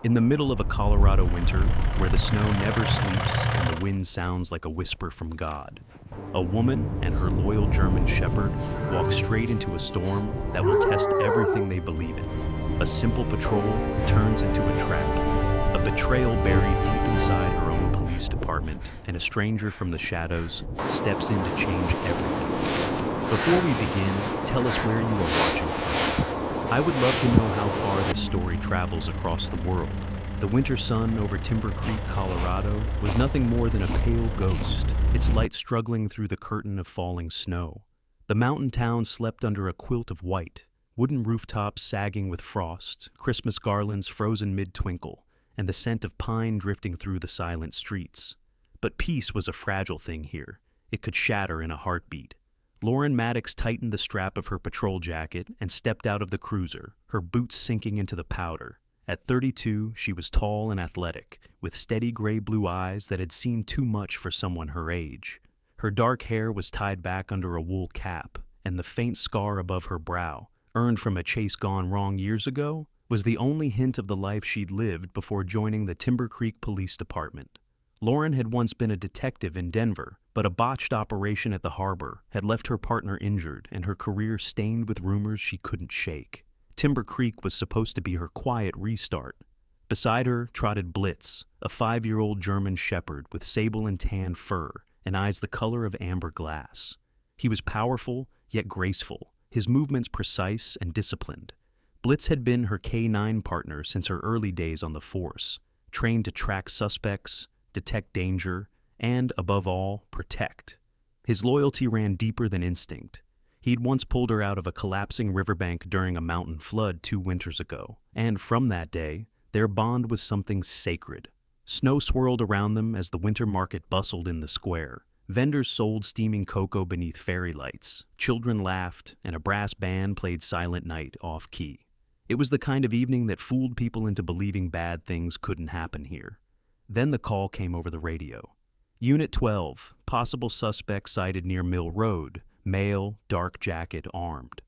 In the middle of a Colorado winter, where the snow never sleeps and the wind sounds like a whisper from God, a woman and her loyal German shepherd walk straight into a storm that will test everything they believe in. A simple patrol turns into a trap, a betrayal buried deep inside her own police department, and a stranger from the shadows steps in to change everything. Before we begin, tell us where you are watching from. I would love to know how far this story travels across the world. The winter sun over Timber Creek, Colorado, was nothing more than a pale ghost, its light struggling through the curtain of falling snow. The mountain town slept under a quilt of white, wooden rooftops sagging with frost, Christmas garlands frozen mid-twinkle, and the scent of pine drifting through the silent streets. But peace was a fragile thing here. It could shatter in a heartbeat. Lauren Maddox tightened the strap of her patrol jacket and stepped out of the cruiser, her boots sinking into the powder. At 32, she was tall and athletic, with steady gray-blue eyes that had seen too much for someone her age. Her dark hair was tied back under a wool cap, and the faint scar above her brow, earned from a chase gone wrong years ago, was the only hint of the life she'd lived before joining the Timber Creek Police Department. Lauren had once been a detective in Denver, but a botched operation at the harbor had left her partner injured and her career stained with rumors she couldn't shake. Timber Creek was supposed to be her quiet restart. Beside her trotted Blitz, a 5-year-old German shepherd with sable and tan fur and eyes the color of amber glass. He was powerful, yet graceful, his movements precise and disciplined. Blitz had been her K-9 partner since her early days on the force, trained to track suspects, detect danger, and, above all, protect. His loyalty ran deeper than instinct. He'd once pulled her out of a collapsing riverbank during a mountain flood 2 winters ago, and from that day, their bond was something sacred. Snow swirled around them as the winter market bustled in the square. Vendors sold steaming cocoa beneath fairy lights, children laughed, and a brass band played Silent Night off-key. It was the kind of evening that fooled people into believing bad things couldn't happen here. Then the call came over the radio. Unit 12, possible suspect sighted near Mill Road, male, dark jacket, armed.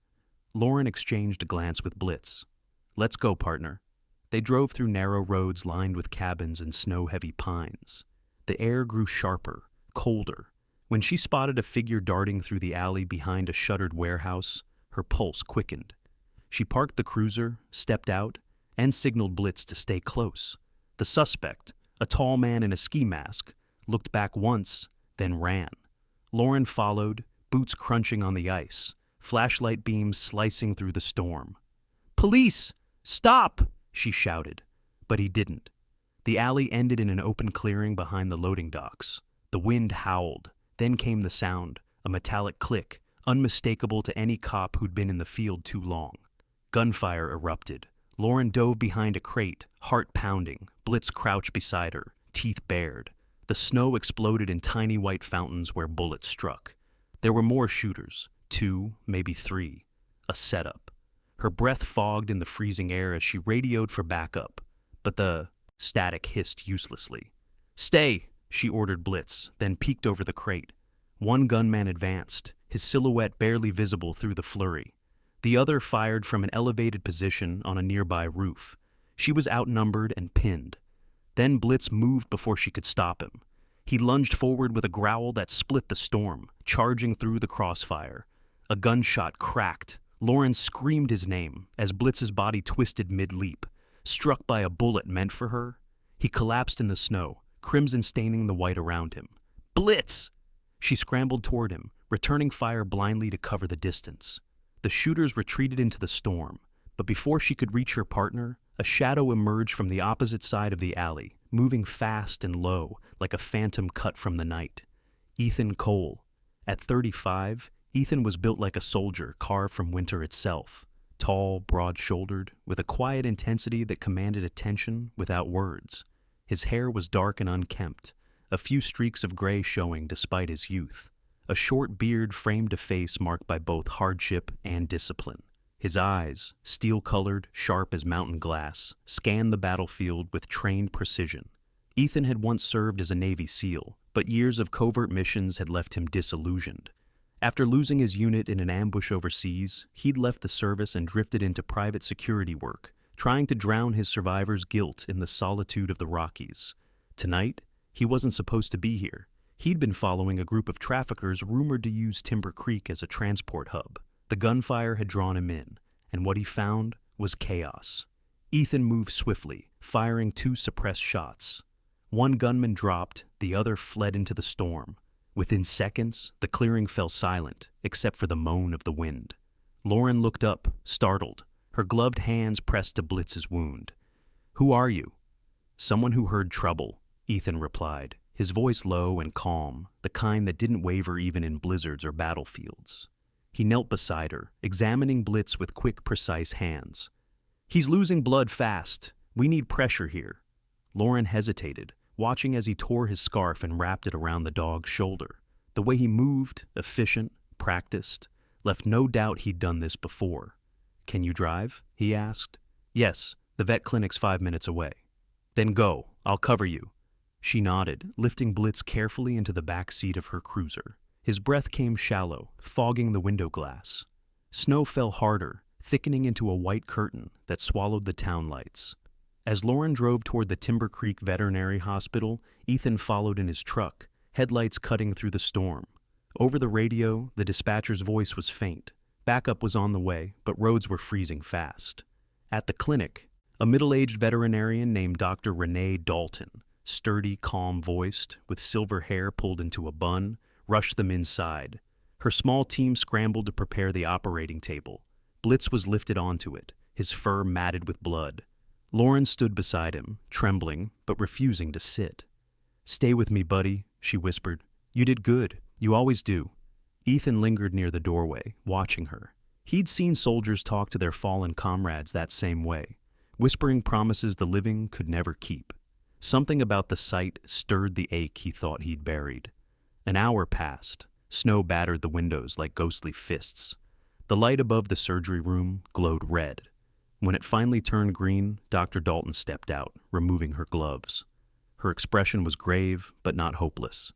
Lauren exchanged a glance with Blitz. "Let's go, partner." They drove through narrow roads lined with cabins and snow-heavy pines. The air grew sharper, colder. When she spotted a figure darting through the alley behind a shuttered warehouse, her pulse quickened. She parked the cruiser, stepped out, and signaled Blitz to stay close. The suspect, a tall man in a ski mask, looked back once, then ran. Lauren followed, boots crunching on the ice, flashlight beams slicing through the storm. "Police! Stop!" she shouted, but he didn't. The alley ended in an open clearing behind the loading docks. The wind howled, then came the sound, a metallic click, unmistakable to any cop who'd been in the field too long. Gunfire erupted. Lauren dove behind a crate, heart pounding. Blitz crouched beside her, teeth bared. The snow exploded in tiny white fountains where bullets struck. There were more shooters, 2, maybe 3. A setup. Her breath fogged in the freezing air as she radioed for backup, but the static hissed uselessly. "Stay!" she ordered Blitz, then peeked over the crate. One gunman advanced, his silhouette barely visible through the flurry. The other fired from an elevated position on a nearby roof. She was outnumbered and pinned. Then Blitz moved before she could stop him. He lunged forward with a growl that split the storm, charging through the crossfire. A gunshot cracked. Lauren screamed his name as Blitz's body twisted mid-leap. Struck by a bullet meant for her, he collapsed in the snow, crimson staining the white around him. "Blitz!" She scrambled toward him, returning fire blindly to cover the distance. The shooters retreated into the storm, but before she could reach her partner, a shadow emerged from the opposite side of the alley, moving fast and low, like a phantom cut from the night. Ethan Cole. At 35, Ethan was built like a soldier carved from winter itself. Tall, broad-shouldered, with a quiet intensity that commanded attention without words. His hair was dark and unkempt, a few streaks of gray showing despite his youth. A short beard framed a face marked by both hardship and discipline. His eyes, steel-colored, sharp as mountain glass, scanned the battlefield with trained precision. Ethan had once served as a Navy SEAL, but years of covert missions had left him disillusioned. After losing his unit in an ambush overseas, he'd left the service and drifted into private security work, trying to drown his survivor's guilt in the solitude of the Rockies. Tonight, he wasn't supposed to be here. He'd been following a group of traffickers rumored to use Timber Creek as a transport hub. The gunfire had drawn him in, and what he found was chaos. Ethan moved swiftly, firing 2 suppressed shots. One gunman dropped, the other fled into the storm. Within seconds, the clearing fell silent, except for the moan of the wind. Lauren looked up, startled, her gloved hands pressed to Blitz's wound. "Who are you?" "Someone who heard trouble," Ethan replied, his voice low and calm, the kind that didn't waver even in blizzards or battlefields. He knelt beside her, examining Blitz with quick, precise hands. "He's losing blood fast. We need pressure here." Lauren hesitated, watching as he tore his scarf and wrapped it around the dog's shoulder. The way he moved, efficient, practiced, left no doubt he'd done this before. "Can you drive?" he asked. "Yes, the vet clinic's 5 minutes away." "Then go. I'll cover you." She nodded, lifting Blitz carefully into the back seat of her cruiser. His breath came shallow, fogging the window glass. Snow fell harder, thickening into a white curtain that swallowed the town lights. As Lauren drove toward the Timber Creek Veterinary Hospital, Ethan followed in his truck, headlights cutting through the storm. Over the radio, the dispatcher's voice was faint. Backup was on the way, but roads were freezing fast. At the clinic, a middle-aged veterinarian named Dr. Renee Dalton, sturdy, calm-voiced, with silver hair pulled into a bun, rushed them inside. Her small team scrambled to prepare the operating table. Blitz was lifted onto it, his fur matted with blood. Lauren stood beside him, trembling, but refusing to sit. "Stay with me, buddy," she whispered. "You did good. You always do." Ethan lingered near the doorway, watching her. He'd seen soldiers talk to their fallen comrades that same way, whispering promises the living could never keep. Something about the sight stirred the ache he thought he'd buried. An hour passed. Snow battered the windows like ghostly fists. The light above the surgery room glowed red. When it finally turned green, Dr. Dalton stepped out, removing her gloves. Her expression was grave, but not hopeless.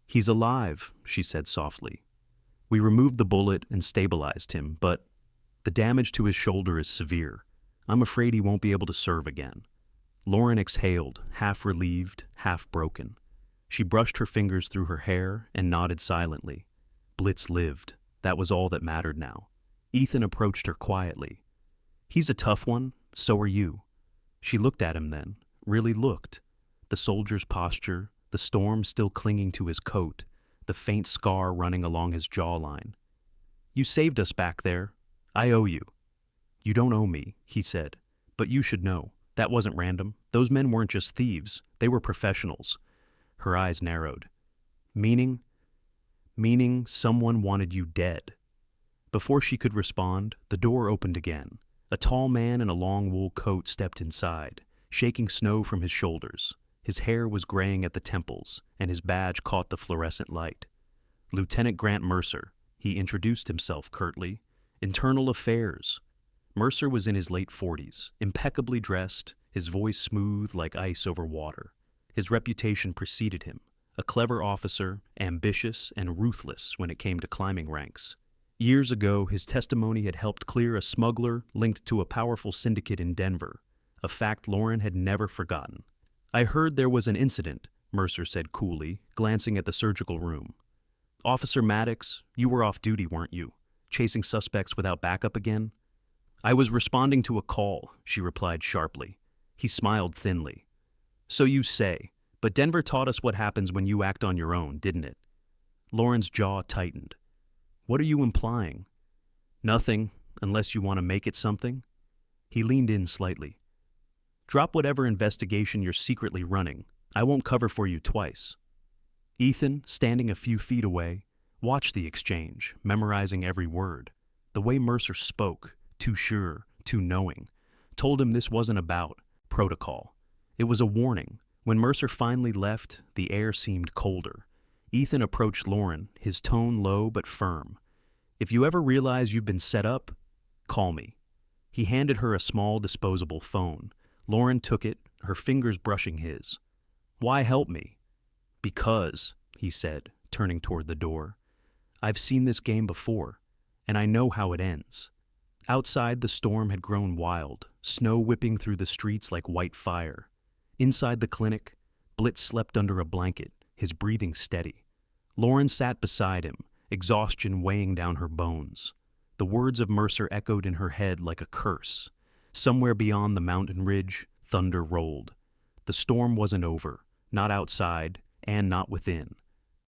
"He's alive," she said softly. "We removed the bullet and stabilized him, but the damage to his shoulder is severe. I'm afraid he won't be able to serve again." Lauren exhaled, half relieved, half broken. She brushed her fingers through her hair and nodded silently. Blitz lived. That was all that mattered now. Ethan approached her quietly. "He's a tough one, so are you." She looked at him then, really looked. The soldier's posture, the storm still clinging to his coat, the faint scar running along his jawline. "You saved us back there. I owe you." "You don't owe me," he said, "but you should know. That wasn't random. Those men weren't just thieves. They were professionals." Her eyes narrowed. Meaning someone wanted you dead." Before she could respond, the door opened again. A tall man in a long wool coat stepped inside, shaking snow from his shoulders. His hair was graying at the temples, and his badge caught the fluorescent light. "Lieutenant Grant Mercer," he introduced himself curtly. "Internal Affairs." Mercer was in his late 40s, impeccably dressed, his voice smooth like ice over water. His reputation preceded him, a clever officer, ambitious and ruthless when it came to climbing ranks. Years ago, his testimony had helped clear a smuggler linked to a powerful syndicate in Denver, a fact Lauren had never forgotten. "I heard there was an incident," Mercer said coolly, glancing at the surgical room. "Officer Maddox, you were off duty, weren't you? Chasing suspects without backup again?" "I was responding to a call," she replied sharply. He smiled thinly. "So you say, but Denver taught us what happens when you act on your own, didn't it?" Lauren's jaw tightened. "What are you implying?" "Nothing, unless you want to make it something." He leaned in slightly. "Drop whatever investigation you're secretly running. I won't cover for you twice." Ethan, standing a few feet away, watched the exchange, memorizing every word. The way Mercer spoke, too sure, too knowing, told him this wasn't about protocol. It was a warning. When Mercer finally left, the air seemed colder. Ethan approached Lauren, his tone low but firm. "If you ever realize you've been set up, call me." He handed her a small disposable phone. Lauren took it, her fingers brushing his. "Why help me?" "Because," he said, turning toward the door, "I've seen this game before, and I know how it ends." Outside, the storm had grown wild, snow whipping through the streets like white fire. Inside the clinic, Blitz slept under a blanket, his breathing steady. Lauren sat beside him, exhaustion weighing down her bones. The words of Mercer echoed in her head like a curse. Somewhere beyond the mountain ridge, thunder rolled. The storm wasn't over, not outside, and not within.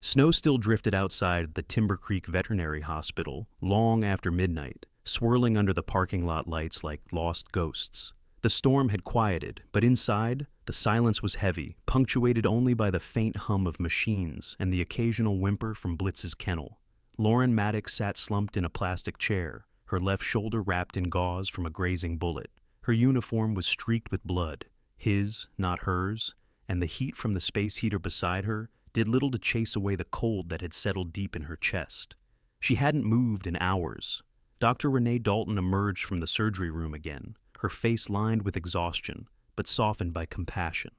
Snow still drifted outside the Timber Creek Veterinary Hospital long after midnight, swirling under the parking lot lights like lost ghosts. The storm had quieted, but inside, the silence was heavy, punctuated only by the faint hum of machines and the occasional whimper from Blitz's kennel. Lauren Maddox sat slumped in a plastic chair, her left shoulder wrapped in gauze from a grazing bullet. Her uniform was streaked with blood, his, not hers, and the heat from the space heater beside her did little to chase away the cold that had settled deep in her chest. She hadn't moved in hours. Dr. Renee Dalton emerged from the surgery room again, her face lined with exhaustion, but softened by compassion.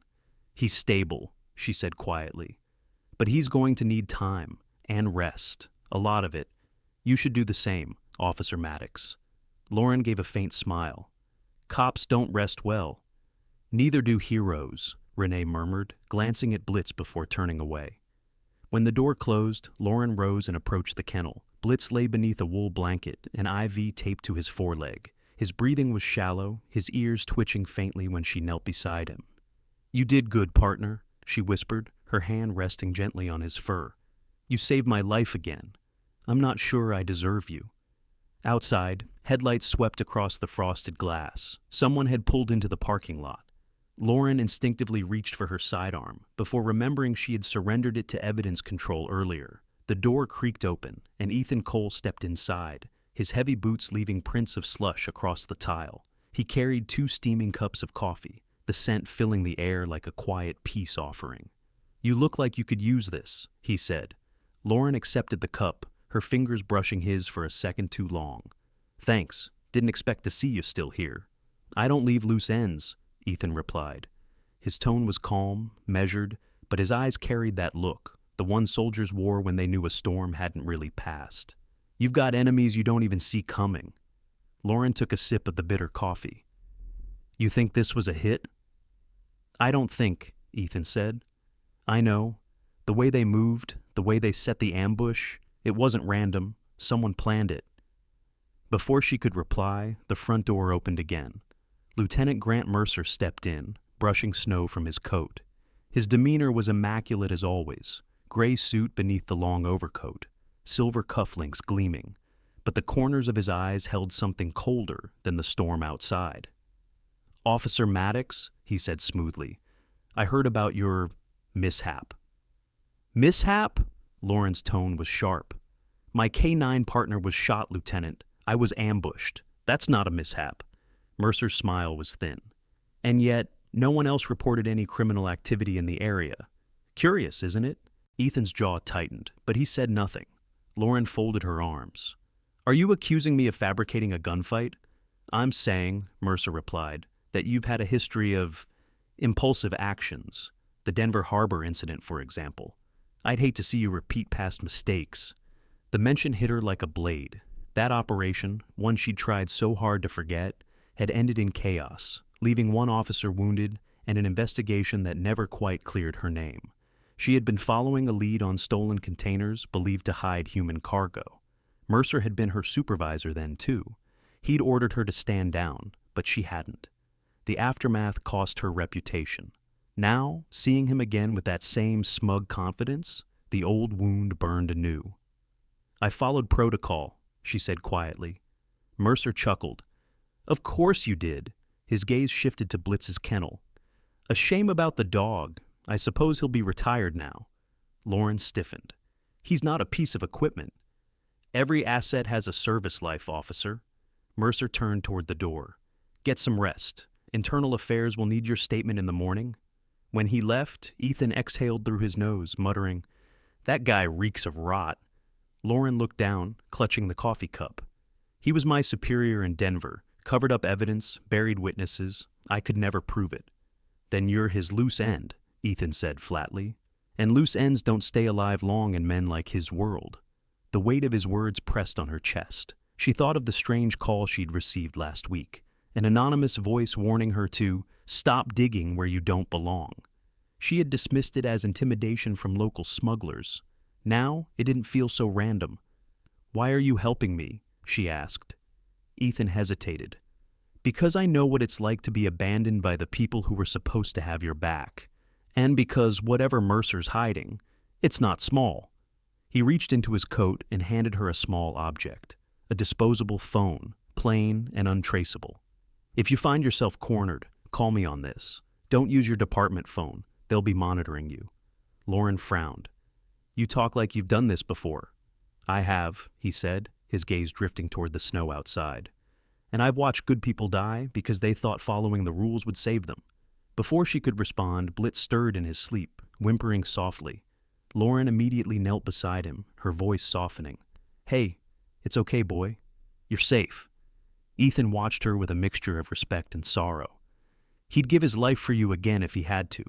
"He's stable," she said quietly. "But he's going to need time and rest, a lot of it. You should do the same, Officer Maddox." Lauren gave a faint smile. "Cops don't rest well." "Neither do heroes," Renee murmured, glancing at Blitz before turning away. When the door closed, Lauren rose and approached the kennel. Blitz lay beneath a wool blanket, an IV taped to his foreleg. His breathing was shallow, his ears twitching faintly when she knelt beside him. "You did good, partner," she whispered, her hand resting gently on his fur. "You saved my life again. I'm not sure I deserve you." Outside, headlights swept across the frosted glass. Someone had pulled into the parking lot. Lauren instinctively reached for her sidearm, before remembering she had surrendered it to evidence control earlier. The door creaked open, and Ethan Cole stepped inside, his heavy boots leaving prints of slush across the tile. He carried 2 steaming cups of coffee, the scent filling the air like a quiet peace offering. "You look like you could use this," he said. Lauren accepted the cup, her fingers brushing his for a second too long. "Thanks. Didn't expect to see you still here." "I don't leave loose ends," Ethan replied. His tone was calm, measured, but his eyes carried that look, the one soldiers wore when they knew a storm hadn't really passed. "You've got enemies you don't even see coming." Lauren took a sip of the bitter coffee. "You think this was a hit?" "I don't think," Ethan said. "I know. The way they moved, the way they set the ambush, it wasn't random. Someone planned it." Before she could reply, the front door opened again. Lieutenant Grant Mercer stepped in, brushing snow from his coat. His demeanor was immaculate as always, gray suit beneath the long overcoat, silver cufflinks gleaming, but the corners of his eyes held something colder than the storm outside. "Officer Maddox," he said smoothly, "I heard about your mishap." "Mishap?" Lauren's tone was sharp. "My K-9 partner was shot, Lieutenant. I was ambushed. That's not a mishap." Mercer's smile was thin. "And yet, no one else reported any criminal activity in the area. Curious, isn't it?" Ethan's jaw tightened, but he said nothing. Lauren folded her arms. "Are you accusing me of fabricating a gunfight?" "I'm saying," Mercer replied, "that you've had a history of impulsive actions. The Denver Harbor incident, for example. I'd hate to see you repeat past mistakes." The mention hit her like a blade. That operation, one she'd tried so hard to forget, had ended in chaos, leaving one officer wounded and an investigation that never quite cleared her name. She had been following a lead on stolen containers believed to hide human cargo. Mercer had been her supervisor then, too. He'd ordered her to stand down, but she hadn't. The aftermath cost her reputation. Now, seeing him again with that same smug confidence, the old wound burned anew. "I followed protocol," she said quietly. Mercer chuckled. "Of course you did." His gaze shifted to Blitz's kennel. "A shame about the dog. I suppose he'll be retired now." Lauren stiffened. "He's not a piece of equipment." "Every asset has a service life, officer." Mercer turned toward the door. "Get some rest. Internal Affairs will need your statement in the morning." When he left, Ethan exhaled through his nose, muttering, "That guy reeks of rot." Lauren looked down, clutching the coffee cup. "He was my superior in Denver. Covered up evidence, buried witnesses. I could never prove it." "Then you're his loose end," Ethan said flatly. "And loose ends don't stay alive long in men like his world." The weight of his words pressed on her chest. She thought of the strange call she'd received last week, an anonymous voice warning her to stop digging where you don't belong. She had dismissed it as intimidation from local smugglers. Now, it didn't feel so random. "Why are you helping me?" she asked. Ethan hesitated. "Because I know what it's like to be abandoned by the people who were supposed to have your back. And because whatever Mercer's hiding, it's not small." He reached into his coat and handed her a small object, a disposable phone, plain and untraceable. "If you find yourself cornered, call me on this. Don't use your department phone. They'll be monitoring you." Lauren frowned. "You talk like you've done this before." "I have," he said, his gaze drifting toward the snow outside. "And I've watched good people die because they thought following the rules would save them." Before she could respond, Blitz stirred in his sleep, whimpering softly. Lauren immediately knelt beside him, her voice softening. "Hey, it's okay, boy. You're safe." Ethan watched her with a mixture of respect and sorrow. "He'd give his life for you again if he had to."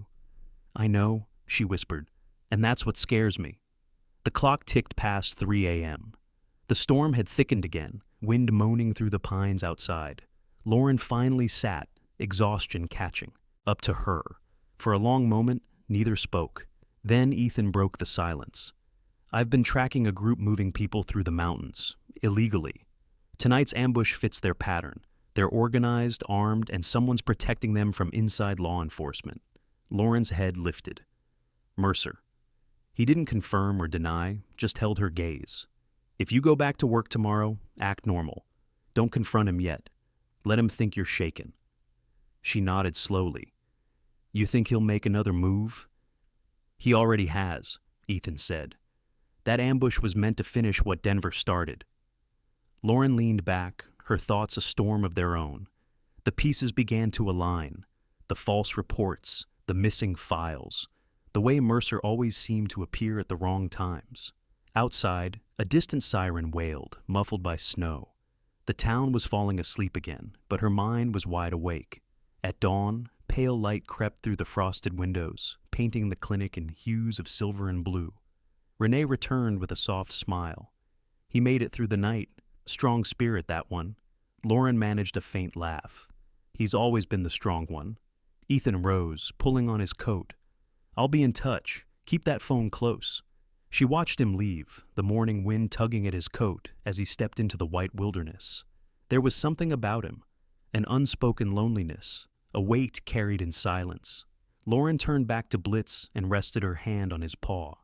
"I know," she whispered, "and that's what scares me." The clock ticked past 3 a.m. The storm had thickened again, wind moaning through the pines outside. Lauren finally sat, exhaustion catching, up to her. For a long moment, neither spoke. Then Ethan broke the silence. "I've been tracking a group moving people through the mountains, illegally. Tonight's ambush fits their pattern. They're organized, armed, and someone's protecting them from inside law enforcement." Lauren's head lifted. "Mercer." He didn't confirm or deny, just held her gaze. "If you go back to work tomorrow, act normal. Don't confront him yet. Let him think you're shaken." She nodded slowly. "You think he'll make another move?" "He already has," Ethan said. "That ambush was meant to finish what Denver started." Lauren leaned back, her thoughts a storm of their own. The pieces began to align. The false reports, the missing files, the way Mercer always seemed to appear at the wrong times. Outside, a distant siren wailed, muffled by snow. The town was falling asleep again, but her mind was wide awake. At dawn, pale light crept through the frosted windows, painting the clinic in hues of silver and blue. Renee returned with a soft smile. "He made it through the night. Strong spirit, that one." Lauren managed a faint laugh. "He's always been the strong one." Ethan rose, pulling on his coat. "I'll be in touch. Keep that phone close." She watched him leave, the morning wind tugging at his coat as he stepped into the white wilderness. There was something about him, an unspoken loneliness, a weight carried in silence. Lauren turned back to Blitz and rested her hand on his paw.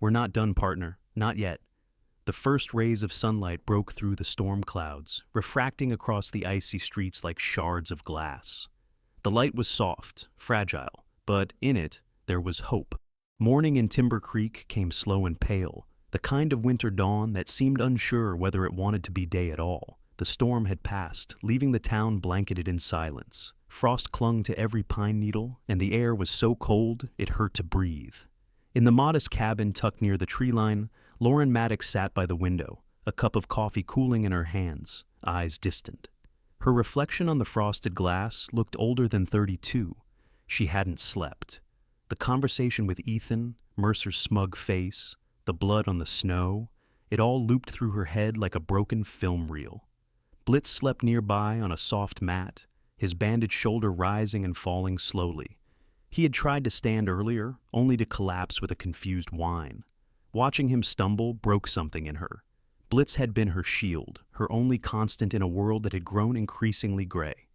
"We're not done, partner. Not yet." The first rays of sunlight broke through the storm clouds, refracting across the icy streets like shards of glass. The light was soft, fragile, but in it, there was hope. Morning in Timber Creek came slow and pale, the kind of winter dawn that seemed unsure whether it wanted to be day at all. The storm had passed, leaving the town blanketed in silence. Frost clung to every pine needle, and the air was so cold it hurt to breathe. In the modest cabin tucked near the tree line, Lauren Maddox sat by the window, a cup of coffee cooling in her hands, eyes distant. Her reflection on the frosted glass looked older than 32. She hadn't slept. The conversation with Ethan, Mercer's smug face, the blood on the snow, it all looped through her head like a broken film reel. Blitz slept nearby on a soft mat, his bandaged shoulder rising and falling slowly. He had tried to stand earlier, only to collapse with a confused whine. Watching him stumble broke something in her. Blitz had been her shield, her only constant in a world that had grown increasingly gray.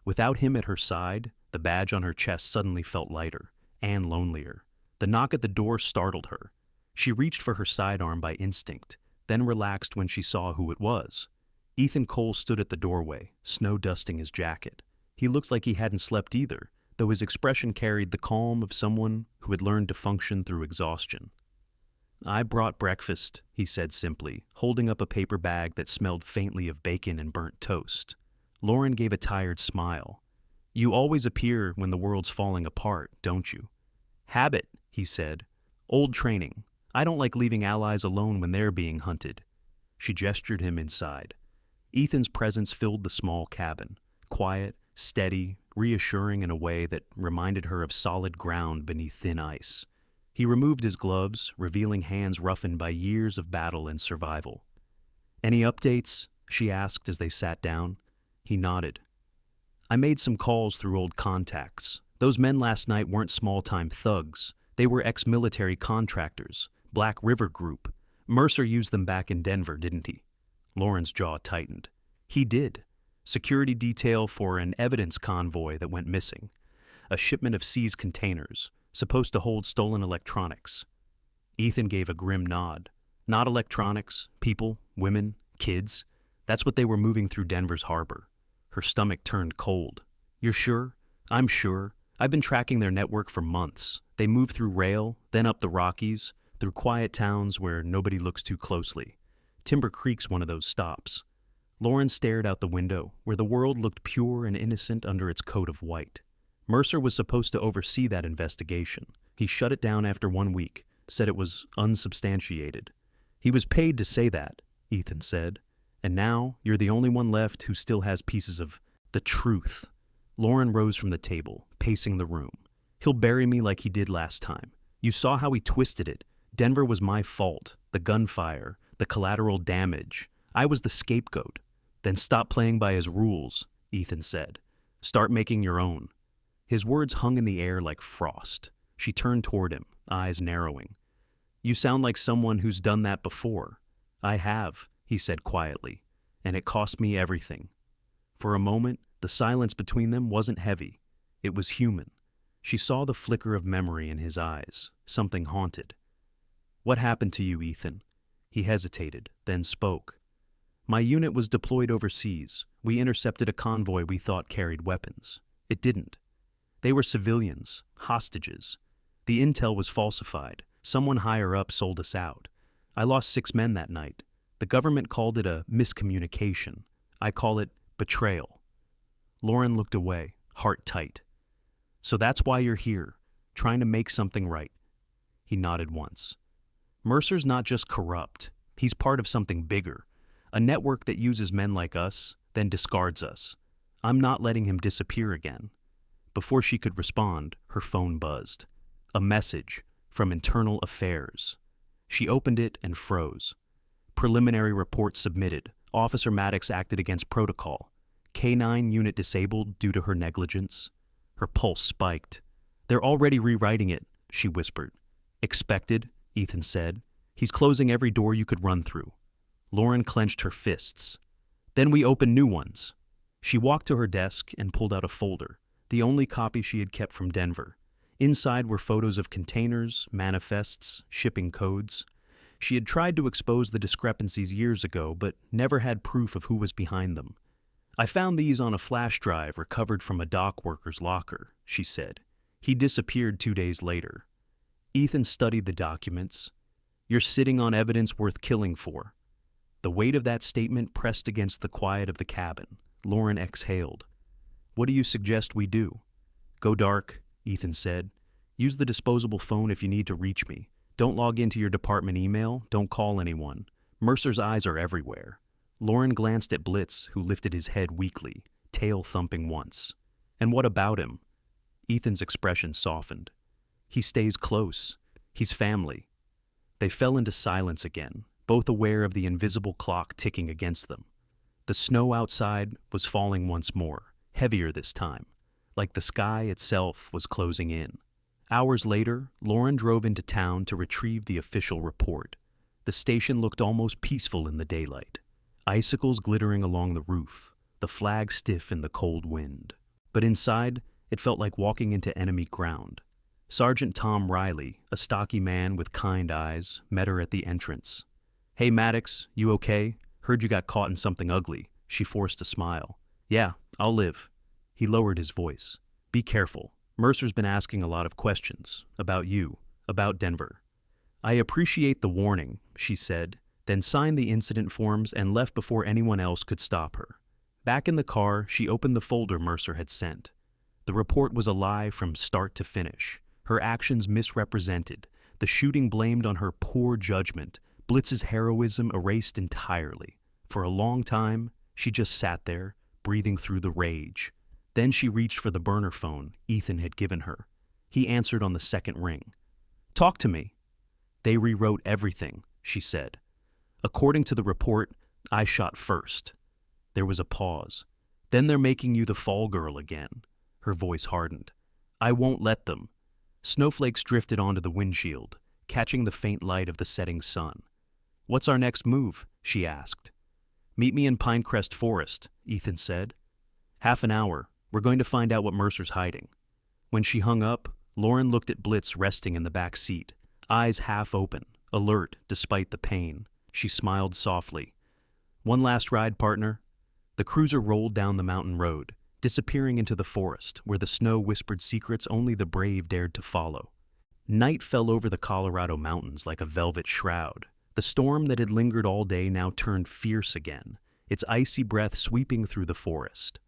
Without him at her side, the badge on her chest suddenly felt lighter and lonelier. The knock at the door startled her. She reached for her sidearm by instinct, then relaxed when she saw who it was. Ethan Cole stood at the doorway, snow dusting his jacket. He looked like he hadn't slept either, though his expression carried the calm of someone who had learned to function through exhaustion. "I brought breakfast," he said simply, holding up a paper bag that smelled faintly of bacon and burnt toast. Lauren gave a tired smile. "You always appear when the world's falling apart, don't you?" "Habit," he said. "Old training. I don't like leaving allies alone when they're being hunted." She gestured him inside. Ethan's presence filled the small cabin, quiet, steady, reassuring in a way that reminded her of solid ground beneath thin ice. He removed his gloves, revealing hands roughened by years of battle and survival. "Any updates?" she asked as they sat down. He nodded. I made some calls through old contacts. Those men last night weren't small-time thugs. They were ex-military contractors, Black River Group. Mercer used them back in Denver, didn't he? Lauren's jaw tightened. He did. Security detail for an evidence convoy that went missing. A shipment of seized containers, supposed to hold stolen electronics. Ethan gave a grim nod. Not electronics, people, women, kids. That's what they were moving through Denver's harbor. Her stomach turned cold. You're sure? I'm sure. I've been tracking their network for months. They move through rail, then up the Rockies, through quiet towns where nobody looks too closely. Timber Creek's one of those stops. Lauren stared out the window, where the world looked pure and innocent under its coat of white. Mercer was supposed to oversee that investigation. He shut it down after 1 week, said it was unsubstantiated. He was paid to say that, Ethan said. And now, you're the only one left who still has pieces of the truth. Lauren rose from the table, pacing the room. He'll bury me like he did last time. You saw how he twisted it. Denver was my fault. The gunfire, the collateral damage. I was the scapegoat. Then stop playing by his rules, Ethan said. Start making your own. His words hung in the air like frost. She turned toward him, eyes narrowing. You sound like someone who's done that before. I have, he said quietly, and it cost me everything. For a moment, the silence between them wasn't heavy. It was human. She saw the flicker of memory in his eyes, something haunted. What happened to you, Ethan? He hesitated, then spoke. My unit was deployed overseas. We intercepted a convoy we thought carried weapons. It didn't. They were civilians, hostages. The intel was falsified. Someone higher up sold us out. I lost 6 men that night. The government called it a miscommunication. I call it betrayal. Lauren looked away, heart tight. So that's why you're here, trying to make something right. He nodded once. Mercer's not just corrupt. He's part of something bigger. A network that uses men like us, then discards us. I'm not letting him disappear again. Before she could respond, her phone buzzed. A message from Internal Affairs. She opened it and froze. Preliminary report submitted. Officer Maddox acted against protocol. K-9 unit disabled due to her negligence. Her pulse spiked. They're already rewriting it, she whispered. Expected, Ethan said. He's closing every door you could run through. Lauren clenched her fists. Then we open new ones. She walked to her desk and pulled out a folder, the only copy she had kept from Denver. Inside were photos of containers, manifests, shipping codes. She had tried to expose the discrepancies years ago, but never had proof of who was behind them. I found these on a flash drive recovered from a dock worker's locker, she said. He disappeared 2 days later. Ethan studied the documents. You're sitting on evidence worth killing for. The weight of that statement pressed against the quiet of the cabin. Lauren exhaled. What do you suggest we do? Go dark, Ethan said. Use the disposable phone if you need to reach me. Don't log into your department email. Don't call anyone. Mercer's eyes are everywhere. Lauren glanced at Blitz, who lifted his head weakly, tail thumping once. And what about him? Ethan's expression softened. He stays close. He's family. They fell into silence again, both aware of the invisible clock ticking against them. The snow outside was falling once more, heavier this time, like the sky itself was closing in. Hours later, Lauren drove into town to retrieve the official report. The station looked almost peaceful in the daylight. Icicles glittering along the roof, the flag stiff in the cold wind. But inside, it felt like walking into enemy ground. Sergeant Tom Riley, a stocky man with kind eyes, met her at the entrance. Hey Maddox, you okay? Heard you got caught in something ugly. She forced a smile. Yeah, I'll live. He lowered his voice. Be careful. Mercer's been asking a lot of questions. About you. About Denver. I appreciate the warning, she said, then signed the incident forms and left before anyone else could stop her. Back in the car, she opened the folder Mercer had sent. The report was a lie from start to finish. Her actions misrepresented. The shooting blamed on her poor judgment. Blitz's heroism erased entirely. For a long time, she just sat there, breathing through the rage. Then she reached for the burner phone Ethan had given her. He answered on the second ring. Talk to me. They rewrote everything, she said. According to the report, I shot first. There was a pause. Then they're making you the fall girl again. Her voice hardened. I won't let them. Snowflakes drifted onto the windshield, catching the faint light of the setting sun. What's our next move? She asked. Meet me in Pinecrest Forest, Ethan said. Half an hour. We're going to find out what Mercer's hiding. When she hung up, Lauren looked at Blitz resting in the back seat, eyes half open, alert despite the pain. She smiled softly. One last ride, partner. The cruiser rolled down the mountain road, disappearing into the forest where the snow whispered secrets only the brave dared to follow. Night fell over the Colorado mountains like a velvet shroud. The storm that had lingered all day now turned fierce again, its icy breath sweeping through the forest.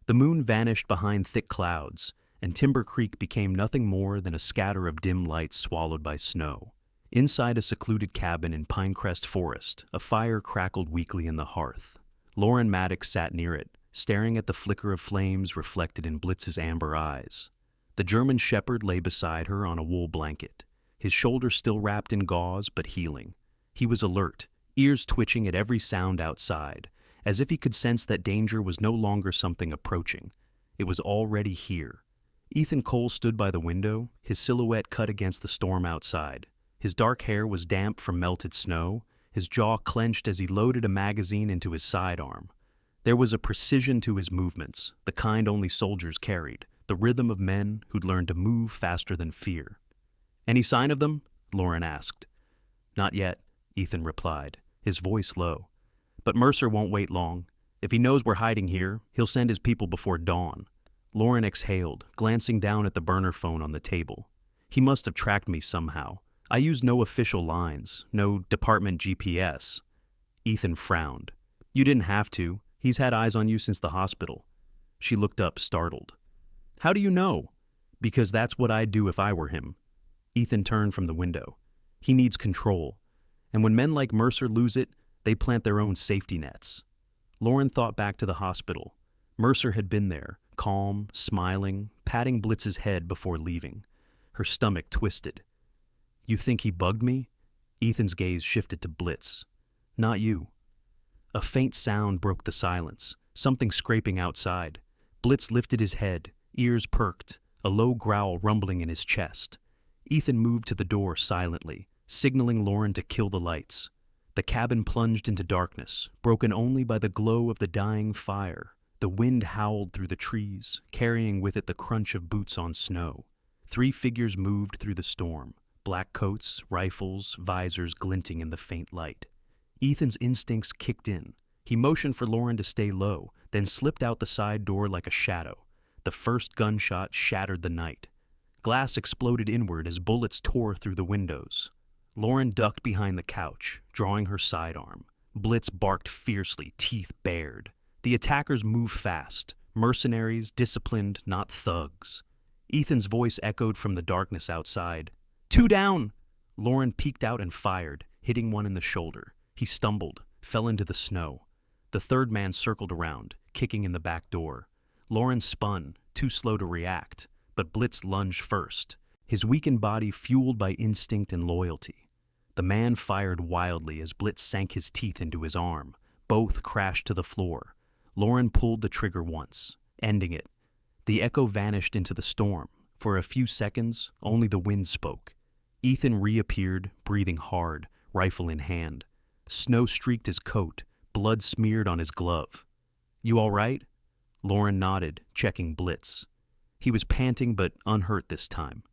The moon vanished behind thick clouds, and Timber Creek became nothing more than a scatter of dim lights swallowed by snow. Inside a secluded cabin in Pinecrest Forest, a fire crackled weakly in the hearth. Lauren Maddox sat near it, staring at the flicker of flames reflected in Blitz's amber eyes. The German shepherd lay beside her on a wool blanket, his shoulders still wrapped in gauze but healing. He was alert, ears twitching at every sound outside, as if he could sense that danger was no longer something approaching. It was already here. Ethan Cole stood by the window, his silhouette cut against the storm outside. His dark hair was damp from melted snow, his jaw clenched as he loaded a magazine into his sidearm. There was a precision to his movements, the kind only soldiers carried, the rhythm of men who'd learned to move faster than fear. Any sign of them? Lauren asked. Not yet, Ethan replied, his voice low. But Mercer won't wait long. If he knows we're hiding here, he'll send his people before dawn. Lauren exhaled, glancing down at the burner phone on the table. He must have tracked me somehow. I used no official lines, no department GPS. Ethan frowned. You didn't have to. He's had eyes on you since the hospital. She looked up, startled. How do you know? Because that's what I'd do if I were him. Ethan turned from the window. He needs control. And when men like Mercer lose it, they plant their own safety nets. Lauren thought back to the hospital. Mercer had been there, calm, smiling, patting Blitz's head before leaving. Her stomach twisted. You think he bugged me? Ethan's gaze shifted to Blitz. Not you. A faint sound broke the silence, something scraping outside. Blitz lifted his head, ears perked, a low growl rumbling in his chest. Ethan moved to the door silently, signaling Lauren to kill the lights. The cabin plunged into darkness, broken only by the glow of the dying fire. The wind howled through the trees, carrying with it the crunch of boots on snow. 3 figures moved through the storm, black coats, rifles, visors glinting in the faint light. Ethan's instincts kicked in. He motioned for Lauren to stay low, then slipped out the side door like a shadow. The first gunshot shattered the night. Glass exploded inward as bullets tore through the windows. Lauren ducked behind the couch, drawing her sidearm. Blitz barked fiercely, teeth bared. The attackers moved fast, mercenaries, disciplined, not thugs. Ethan's voice echoed from the darkness outside. 2 down! Lauren peeked out and fired, hitting one in the shoulder. He stumbled, fell into the snow. The third man circled around, kicking in the back door. Lauren spun, too slow to react, but Blitz lunged first, his weakened body fueled by instinct and loyalty. The man fired wildly as Blitz sank his teeth into his arm. Both crashed to the floor. Lauren pulled the trigger once, ending it. The echo vanished into the storm. For a few seconds, only the wind spoke. Ethan reappeared, breathing hard, rifle in hand. Snow streaked his coat, blood smeared on his glove. You all right? Lauren nodded, checking Blitz. He was panting but unhurt this time.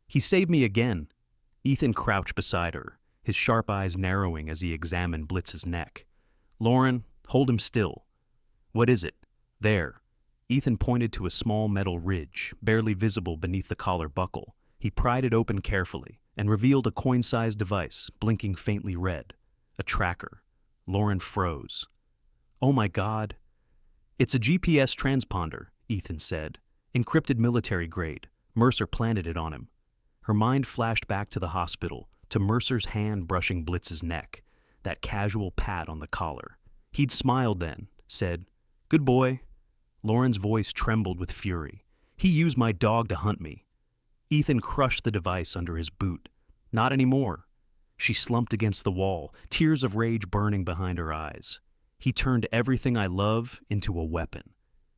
He saved me again. Ethan crouched beside her, his sharp eyes narrowing as he examined Blitz's neck. Lauren, hold him still. What is it? There. Ethan pointed to a small metal ridge, barely visible beneath the collar buckle. He pried it open carefully and revealed a coin-sized device, blinking faintly red. A tracker. Lauren froze. Oh my God. It's a GPS transponder, Ethan said. Encrypted military grade. Mercer planted it on him. Her mind flashed back to the hospital, to Mercer's hand brushing Blitz's neck, that casual pat on the collar. He'd smiled then, said, Good boy. Lauren's voice trembled with fury. He used my dog to hunt me. Ethan crushed the device under his boot. Not anymore. She slumped against the wall, tears of rage burning behind her eyes. He turned everything I love into a weapon.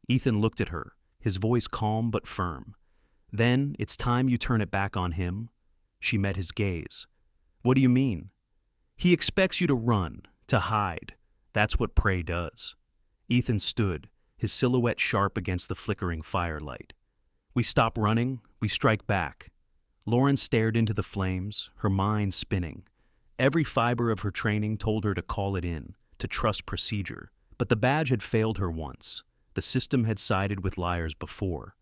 Ethan looked at her, his voice calm but firm. Then, it's time you turn it back on him. She met his gaze. What do you mean? He expects you to run, to hide. That's what prey does. Ethan stood, his silhouette sharp against the flickering firelight. We stop running, we strike back. Lauren stared into the flames, her mind spinning. Every fiber of her training told her to call it in, to trust procedure. But the badge had failed her once. The system had sided with liars before.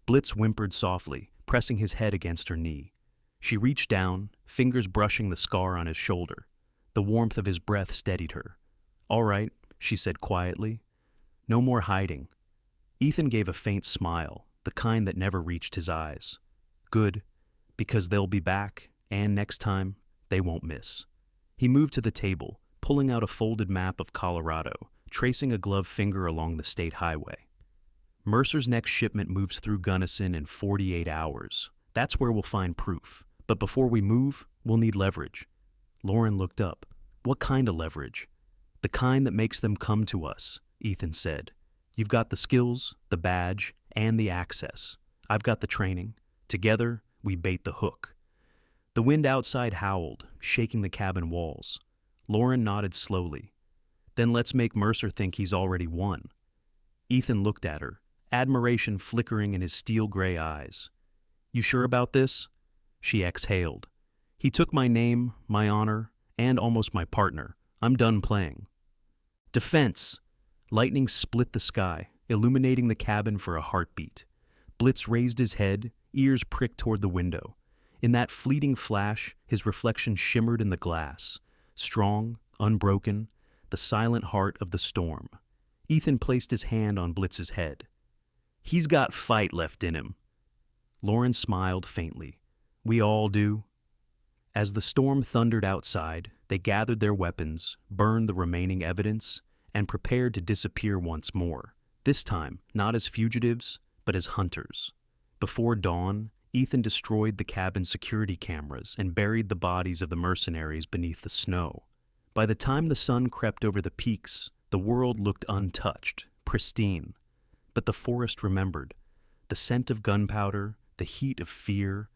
Blitz whimpered softly, pressing his head against her knee. She reached down, fingers brushing the scar on his shoulder. The warmth of his breath steadied her. All right, she said quietly. No more hiding. Ethan gave a faint smile, the kind that never reached his eyes. Good, because they'll be back, and next time, they won't miss. He moved to the table, pulling out a folded map of Colorado, tracing a gloved finger along the state highway. Mercer's next shipment moves through Gunnison in 48 hours. That's where we'll find proof. But before we move, we'll need leverage. Lauren looked up. What kind of leverage? The kind that makes them come to us, Ethan said. You've got the skills, the badge, and the access. I've got the training. Together, we bait the hook. The wind outside howled, shaking the cabin walls. Lauren nodded slowly. Then let's make Mercer think he's already won. Ethan looked at her, admiration flickering in his steel-gray eyes. You sure about this? She exhaled. He took my name, my honor, and almost my partner. I'm done playing. Defense! Lightning split the sky, illuminating the cabin for a heartbeat. Blitz raised his head, ears pricked toward the window. In that fleeting flash, his reflection shimmered in the glass. Strong, unbroken, the silent heart of the storm. Ethan placed his hand on Blitz's head. He's got fight left in him. Lauren smiled faintly. We all do. As the storm thundered outside, they gathered their weapons, burned the remaining evidence, and prepared to disappear once more. This time, not as fugitives, but as hunters. Before dawn, Ethan destroyed the cabin's security cameras and buried the bodies of the mercenaries beneath the snow. By the time the sun crept over the peaks, the world looked untouched, pristine. But the forest remembered. The scent of gunpowder, the heat of fear,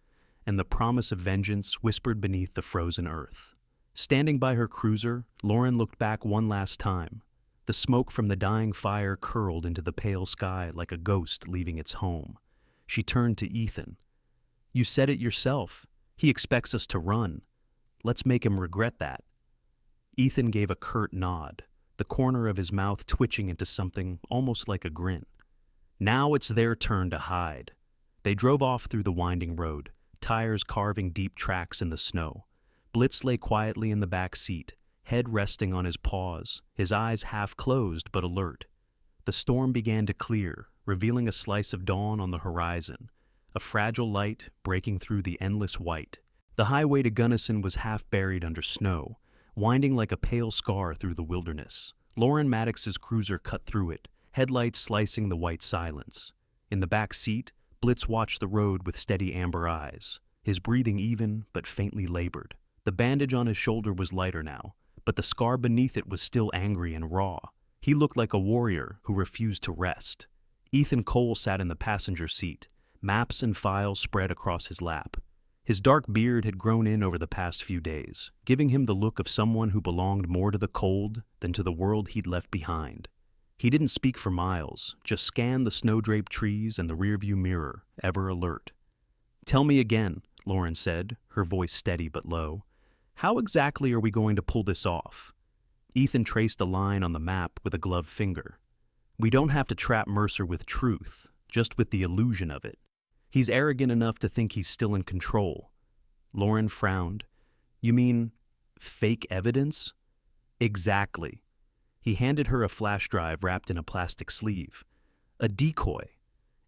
and the promise of vengeance whispered beneath the frozen earth. Standing by her cruiser, Lauren looked back one last time. The smoke from the dying fire curled into the pale sky like a ghost leaving its home. She turned to Ethan. You said it yourself. He expects us to run. Let's make him regret that. Ethan gave a curt nod, the corner of his mouth twitching into something almost like a grin. Now it's their turn to hide. They drove off through the winding road, tires carving deep tracks in the snow. Blitz lay quietly in the back seat, head resting on his paws, his eyes half closed but alert. The storm began to clear, revealing a slice of dawn on the horizon, a fragile light breaking through the endless white. The highway to Gunnison was half buried under snow, winding like a pale scar through the wilderness. Lauren Maddox's cruiser cut through it, headlights slicing the white silence. In the back seat, Blitz watched the road with steady amber eyes, his breathing even but faintly labored. The bandage on his shoulder was lighter now, but the scar beneath it was still angry and raw. He looked like a warrior who refused to rest. Ethan Cole sat in the passenger seat, maps and files spread across his lap. His dark beard had grown in over the past few days, giving him the look of someone who belonged more to the cold than to the world he'd left behind. He didn't speak for miles, just scanned the snow-draped trees and the rearview mirror, ever alert. Tell me again, Lauren said, her voice steady but low. How exactly are we going to pull this off? Ethan traced a line on the map with a gloved finger. We don't have to trap Mercer with truth, just with the illusion of it. He's arrogant enough to think he's still in control. Lauren frowned. You mean fake evidence? Exactly. He handed her a flash drive wrapped in a plastic sleeve. A decoy.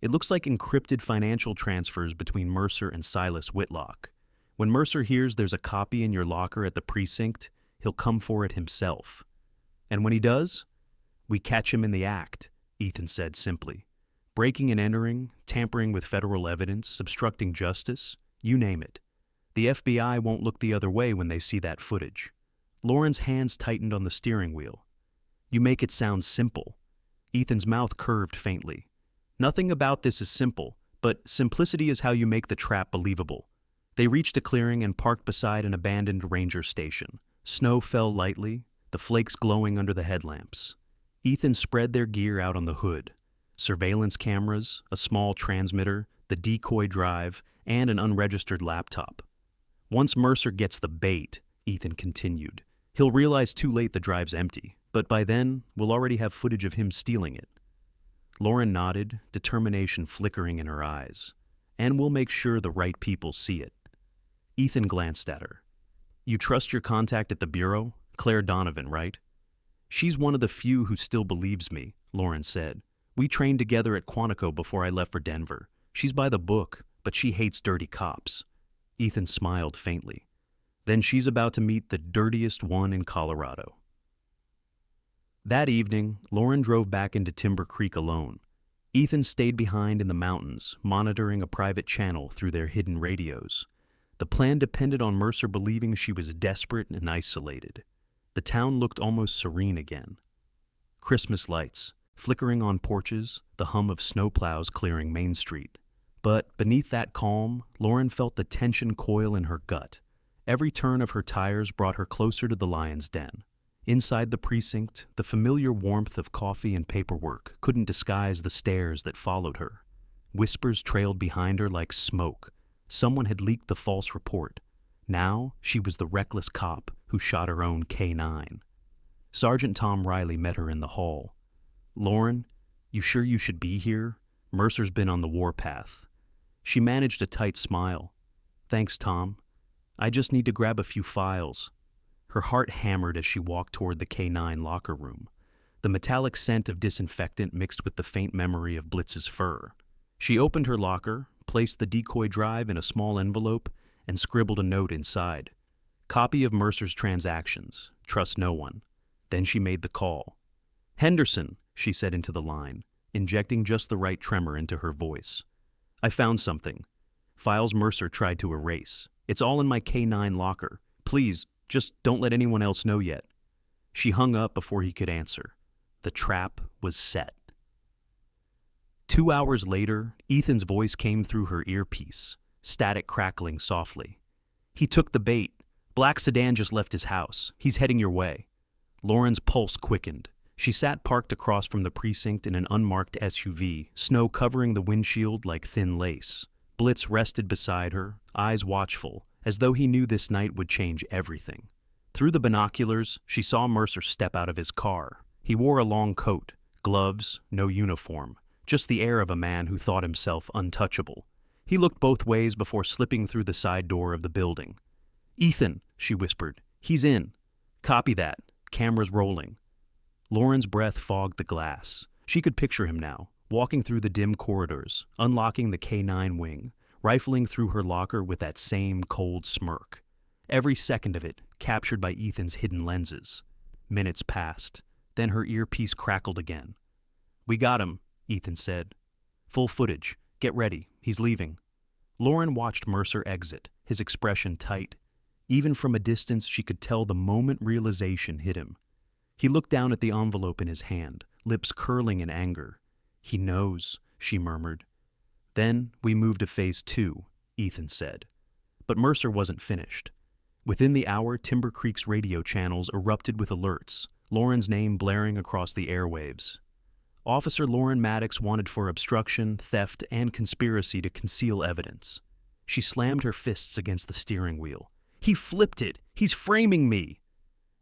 It looks like encrypted financial transfers between Mercer and Silas Whitlock. When Mercer hears there's a copy in your locker at the precinct, he'll come for it himself. And when he does, we catch him in the act, Ethan said simply. Breaking and entering, tampering with federal evidence, obstructing justice, you name it. The FBI won't look the other way when they see that footage. Lauren's hands tightened on the steering wheel. You make it sound simple. Ethan's mouth curved faintly. Nothing about this is simple, but simplicity is how you make the trap believable. They reached a clearing and parked beside an abandoned ranger station. Snow fell lightly, the flakes glowing under the headlamps. Ethan spread their gear out on the hood. Surveillance cameras, a small transmitter, the decoy drive, and an unregistered laptop. Once Mercer gets the bait, Ethan continued, he'll realize too late the drive's empty, but by then, we'll already have footage of him stealing it. Lauren nodded, determination flickering in her eyes. And we'll make sure the right people see it. Ethan glanced at her. You trust your contact at the Bureau? Claire Donovan, right? She's one of the few who still believes me, Lauren said. We trained together at Quantico before I left for Denver. She's by the book, but she hates dirty cops. Ethan smiled faintly. Then she's about to meet the dirtiest one in Colorado. That evening, Lauren drove back into Timber Creek alone. Ethan stayed behind in the mountains, monitoring a private channel through their hidden radios. The plan depended on Mercer believing she was desperate and isolated. The town looked almost serene again. Christmas lights, flickering on porches, the hum of snowplows clearing Main Street. But beneath that calm, Lauren felt the tension coil in her gut. Every turn of her tires brought her closer to the lion's den. Inside the precinct, the familiar warmth of coffee and paperwork couldn't disguise the stares that followed her. Whispers trailed behind her like smoke. Someone had leaked the false report. Now, she was the reckless cop who shot her own K-9. Sergeant Tom Riley met her in the hall. Lauren, you sure you should be here? Mercer's been on the warpath. She managed a tight smile. Thanks, Tom. I just need to grab a few files. Her heart hammered as she walked toward the K-9 locker room. The metallic scent of disinfectant mixed with the faint memory of Blitz's fur. She opened her locker, placed the decoy drive in a small envelope, and scribbled a note inside. Copy of Mercer's transactions. Trust no one. Then she made the call. Henderson, she said into the line, injecting just the right tremor into her voice. I found something. Files Mercer tried to erase. It's all in my K-9 locker. Please, just don't let anyone else know yet. She hung up before he could answer. The trap was set. 2 hours later, Ethan's voice came through her earpiece, static crackling softly. He took the bait. Black sedan just left his house. He's heading your way. Lauren's pulse quickened. She sat parked across from the precinct in an unmarked SUV, snow covering the windshield like thin lace. Blitz rested beside her, eyes watchful, as though he knew this night would change everything. Through the binoculars, she saw Mercer step out of his car. He wore a long coat, gloves, no uniform, just the air of a man who thought himself untouchable. He looked both ways before slipping through the side door of the building. Ethan, she whispered, he's in. Copy that. Cameras rolling. Lauren's breath fogged the glass. She could picture him now, walking through the dim corridors, unlocking the K-9 wing, rifling through her locker with that same cold smirk. Every second of it captured by Ethan's hidden lenses. Minutes passed. Then her earpiece crackled again. We got him, Ethan said. Full footage. Get ready. He's leaving. Lauren watched Mercer exit, his expression tight. Even from a distance, she could tell the moment realization hit him. He looked down at the envelope in his hand, lips curling in anger. He knows, she murmured. Then we moved to phase 2, Ethan said. But Mercer wasn't finished. Within the hour, Timber Creek's radio channels erupted with alerts, Lauren's name blaring across the airwaves. Officer Lauren Maddox wanted for obstruction, theft, and conspiracy to conceal evidence. She slammed her fists against the steering wheel. He flipped it! He's framing me!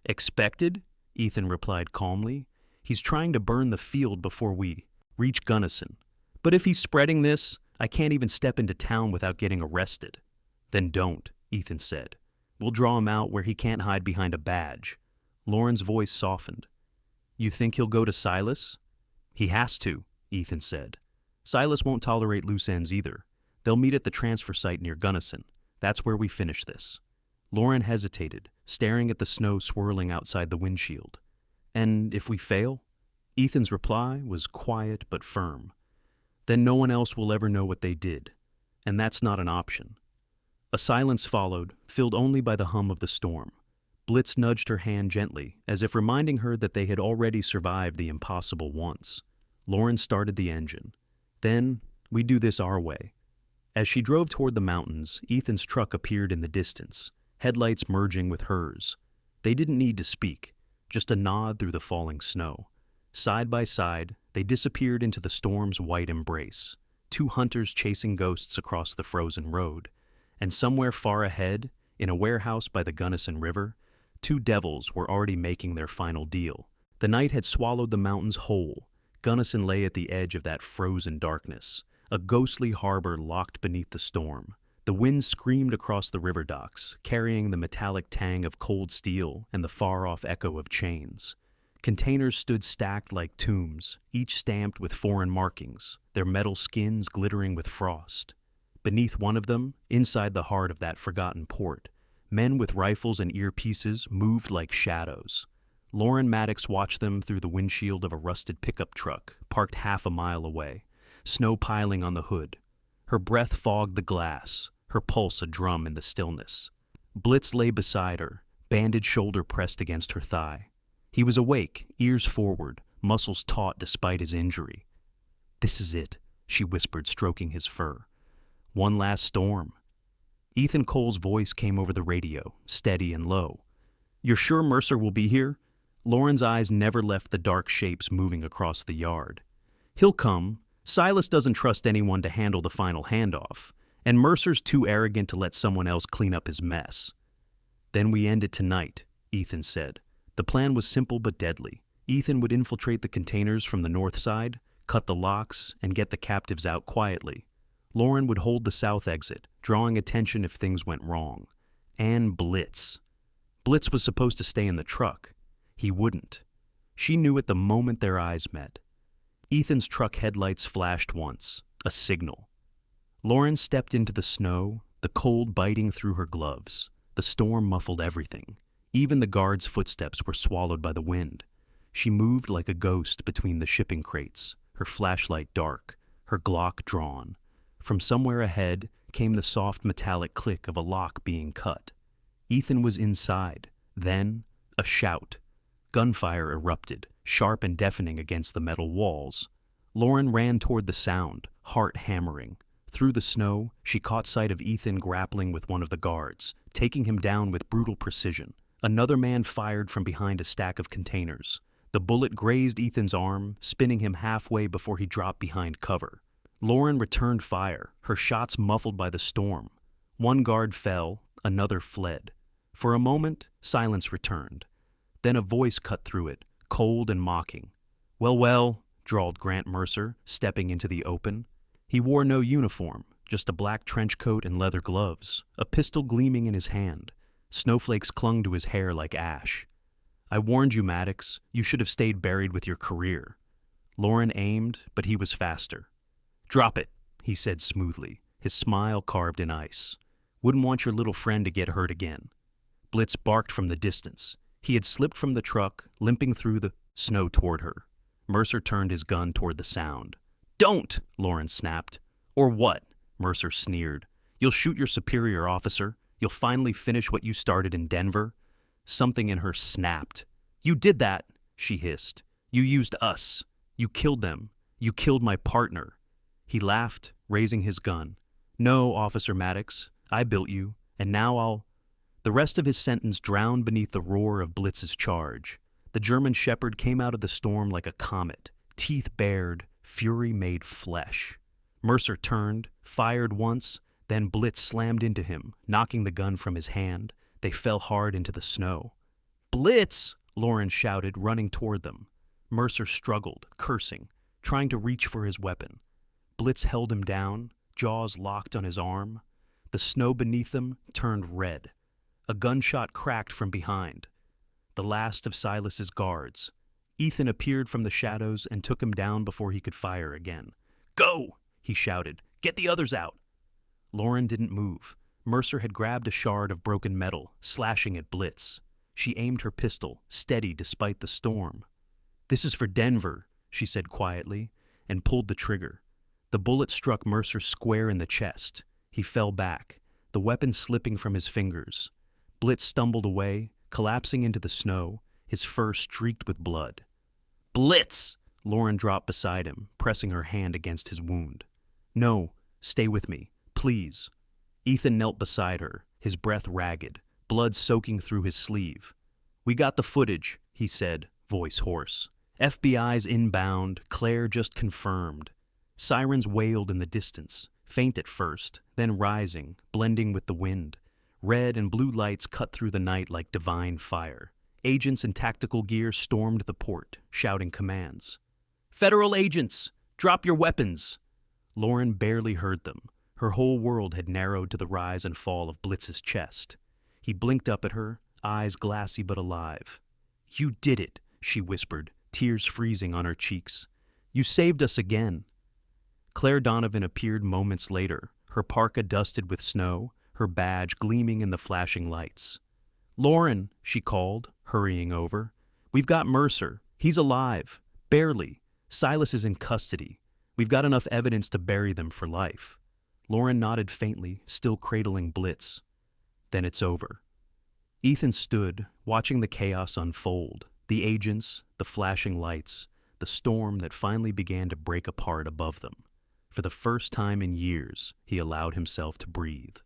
Expected? Ethan replied calmly. He's trying to burn the field before we reach Gunnison. But if he's spreading this, I can't even step into town without getting arrested. Then don't, Ethan said. We'll draw him out where he can't hide behind a badge. Lauren's voice softened. You think he'll go to Silas? He has to, Ethan said. Silas won't tolerate loose ends either. They'll meet at the transfer site near Gunnison. That's where we finish this. Lauren hesitated, staring at the snow swirling outside the windshield. And if we fail? Ethan's reply was quiet but firm. Then no one else will ever know what they did. And that's not an option. A silence followed, filled only by the hum of the storm. Blitz nudged her hand gently, as if reminding her that they had already survived the impossible once. Lauren started the engine. Then, we do this our way. As she drove toward the mountains, Ethan's truck appeared in the distance, headlights merging with hers. They didn't need to speak, just a nod through the falling snow. Side by side, they disappeared into the storm's white embrace, two hunters chasing ghosts across the frozen road. And somewhere far ahead, in a warehouse by the Gunnison River, two devils were already making their final deal. The night had swallowed the mountains whole. Gunnison lay at the edge of that frozen darkness, a ghostly harbor locked beneath the storm. The wind screamed across the river docks, carrying the metallic tang of cold steel and the far-off echo of chains. Containers stood stacked like tombs, each stamped with foreign markings, their metal skins glittering with frost. Beneath one of them, inside the heart of that forgotten port, men with rifles and earpieces moved like shadows. Lauren Maddox watched them through the windshield of a rusted pickup truck parked half a mile away, snow piling on the hood. Her breath fogged the glass, her pulse a drum in the stillness. Blitz lay beside her, bandaged shoulder pressed against her thigh. He was awake, ears forward, muscles taut despite his injury. "This is it," she whispered, stroking his fur. "One last storm." Ethan Cole's voice came over the radio, steady and low. "You're sure Mercer will be here?" Lauren's eyes never left the dark shapes moving across the yard. "He'll come. Silas doesn't trust anyone to handle the final handoff, and Mercer's too arrogant to let someone else clean up his mess." "Then we end it tonight," Ethan said. The plan was simple but deadly. Ethan would infiltrate the containers from the north side, cut the locks, and get the captives out quietly. Lauren would hold the south exit, drawing attention if things went wrong. And Blitz. Blitz was supposed to stay in the truck. He wouldn't. She knew it the moment their eyes met. Ethan's truck headlights flashed once, a signal. Lauren stepped into the snow, the cold biting through her gloves. The storm muffled everything. Even the guard's footsteps were swallowed by the wind. She moved like a ghost between the shipping crates, her flashlight dark, her Glock drawn. From somewhere ahead came the soft metallic click of a lock being cut. Ethan was inside. Then, a shout. Gunfire erupted, sharp and deafening against the metal walls. Lauren ran toward the sound, heart hammering. Through the snow, she caught sight of Ethan grappling with one of the guards, taking him down with brutal precision. Another man fired from behind a stack of containers. The bullet grazed Ethan's arm, spinning him halfway before he dropped behind cover. Lauren returned fire, her shots muffled by the storm. One guard fell, another fled. For a moment, silence returned. Then a voice cut through it, cold and mocking. "Well, well," drawled Grant Mercer, stepping into the open. He wore no uniform, just a black trench coat and leather gloves, a pistol gleaming in his hand. Snowflakes clung to his hair like ash. "I warned you, Maddox. You should have stayed buried with your career." Lauren aimed, but he was faster. "Drop it," he said smoothly, his smile carved in ice. "Wouldn't want your little friend to get hurt again." Blitz barked from the distance. He had slipped from the truck, limping through the snow toward her. Mercer turned his gun toward the sound. "Don't!" Lauren snapped. "Or what?" Mercer sneered. "You'll shoot your superior officer? You'll finally finish what you started in Denver?" Something in her snapped. "You did that," she hissed. "You used us. You killed them. You killed my partner." He laughed, raising his gun. "No, Officer Maddox, I built you, and now I'll—" The rest of his sentence drowned beneath the roar of Blitz's charge. The German shepherd came out of the storm like a comet, teeth bared, fury made flesh. Mercer turned, fired once, then Blitz slammed into him, knocking the gun from his hand. They fell hard into the snow. "Blitz!" Lauren shouted, running toward them. Mercer struggled, cursing, trying to reach for his weapon. Blitz held him down, jaws locked on his arm. The snow beneath them turned red. A gunshot cracked from behind. The last of Silas's guards. Ethan appeared from the shadows and took him down before he could fire again. "Go!" he shouted. "Get the others out!" Lauren didn't move. Mercer had grabbed a shard of broken metal, slashing at Blitz. She aimed her pistol, steady despite the storm. "This is for Denver," she said quietly, and pulled the trigger. The bullet struck Mercer square in the chest. He fell back, the weapon slipping from his fingers. Blitz stumbled away, collapsing into the snow, his fur streaked with blood. "Blitz!" Lauren dropped beside him, pressing her hand against his wound. "No, stay with me, please." Ethan knelt beside her, his breath ragged, blood soaking through his sleeve. "We got the footage," he said, voice hoarse. "FBI's inbound, Claire just confirmed." Sirens wailed in the distance, faint at first, then rising, blending with the wind. Red and blue lights cut through the night like divine fire. Agents in tactical gear stormed the port, shouting commands. "Federal agents! Drop your weapons!" Lauren barely heard them. Her whole world had narrowed to the rise and fall of Blitz's chest. He blinked up at her, eyes glassy but alive. "You did it," she whispered, tears freezing on her cheeks. "You saved us again." Claire Donovan appeared moments later, her parka dusted with snow, her badge gleaming in the flashing lights. "Lauren," she called, hurrying over. "We've got Mercer. He's alive. Barely. Silas is in custody. We've got enough evidence to bury them for life." Lauren nodded faintly, still cradling Blitz. "Then it's over." Ethan stood, watching the chaos unfold, the agents, the flashing lights, the storm that finally began to break apart above them. For the first time in years, he allowed himself to breathe.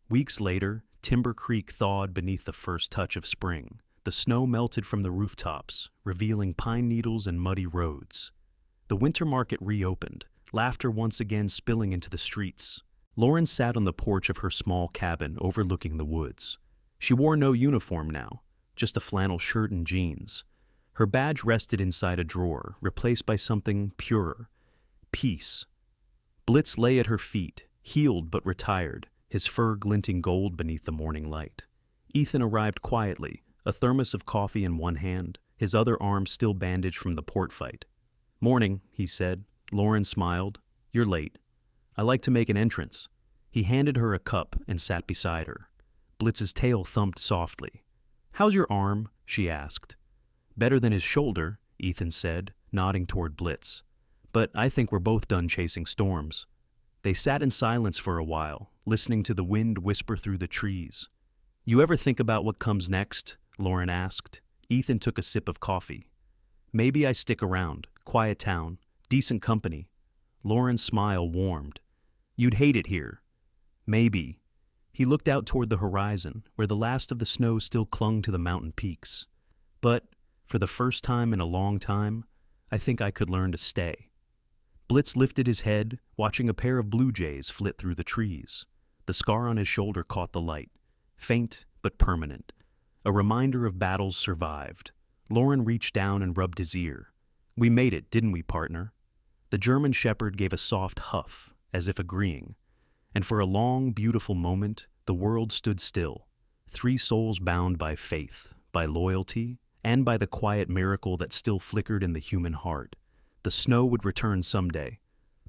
Weeks later, Timber Creek thawed beneath the first touch of spring. The snow melted from the rooftops, revealing pine needles and muddy roads. The winter market reopened, laughter once again spilling into the streets. Lauren sat on the porch of her small cabin overlooking the woods. She wore no uniform now, just a flannel shirt and jeans. Her badge rested inside a drawer, replaced by something purer. Peace. Blitz lay at her feet, healed but retired, his fur glinting gold beneath the morning light. Ethan arrived quietly, a thermos of coffee in one hand, his other arm still bandaged from the port fight. "Morning," he said. Lauren smiled. "You're late. I like to make an entrance." He handed her a cup and sat beside her. Blitz's tail thumped softly. "How's your arm?" she asked. "Better than his shoulder," Ethan said, nodding toward Blitz. "But I think we're both done chasing storms." They sat in silence for a while, listening to the wind whisper through the trees. "You ever think about what comes next?" Lauren asked. Ethan took a sip of coffee. "Maybe I stick around. Quiet town. Decent company." Lauren's smile warmed. "You'd hate it here." "Maybe." He looked out toward the horizon, where the last of the snow still clung to the mountain peaks. "But, for the first time in a long time, I think I could learn to stay." Blitz lifted his head, watching a pair of blue jays flit through the trees. The scar on his shoulder caught the light, faint but permanent, a reminder of battles survived. Lauren reached down and rubbed his ear. "We made it, didn't we, partner?" The German shepherd gave a soft huff, as if agreeing, and for a long, beautiful moment, the world stood still. Three souls bound by faith, by loyalty, and by the quiet miracle that still flickered in the human heart. The snow would return someday,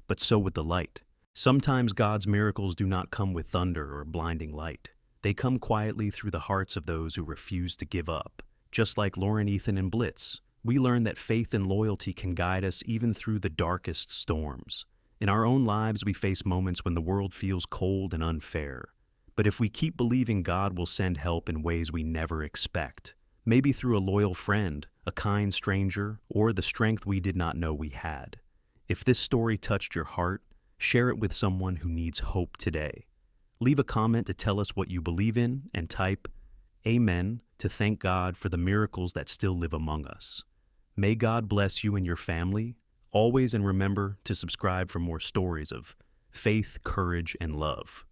but so would the light. Sometimes God's miracles do not come with thunder or blinding light. They come quietly through the hearts of those who refuse to give up. Just like Lauren, Ethan, and Blitz, we learn that faith and loyalty can guide us even through the darkest storms. In our own lives, we face moments when the world feels cold and unfair. But if we keep believing God will send help in ways we never expect, maybe through a loyal friend, a kind stranger, or the strength we did not know we had. If this story touched your heart, share it with someone who needs hope today. Leave a comment to tell us what you believe in and type "Amen" to thank God for the miracles that still live among us. May God bless you and your family. Always, and remember to subscribe for more stories of faith, courage, and love.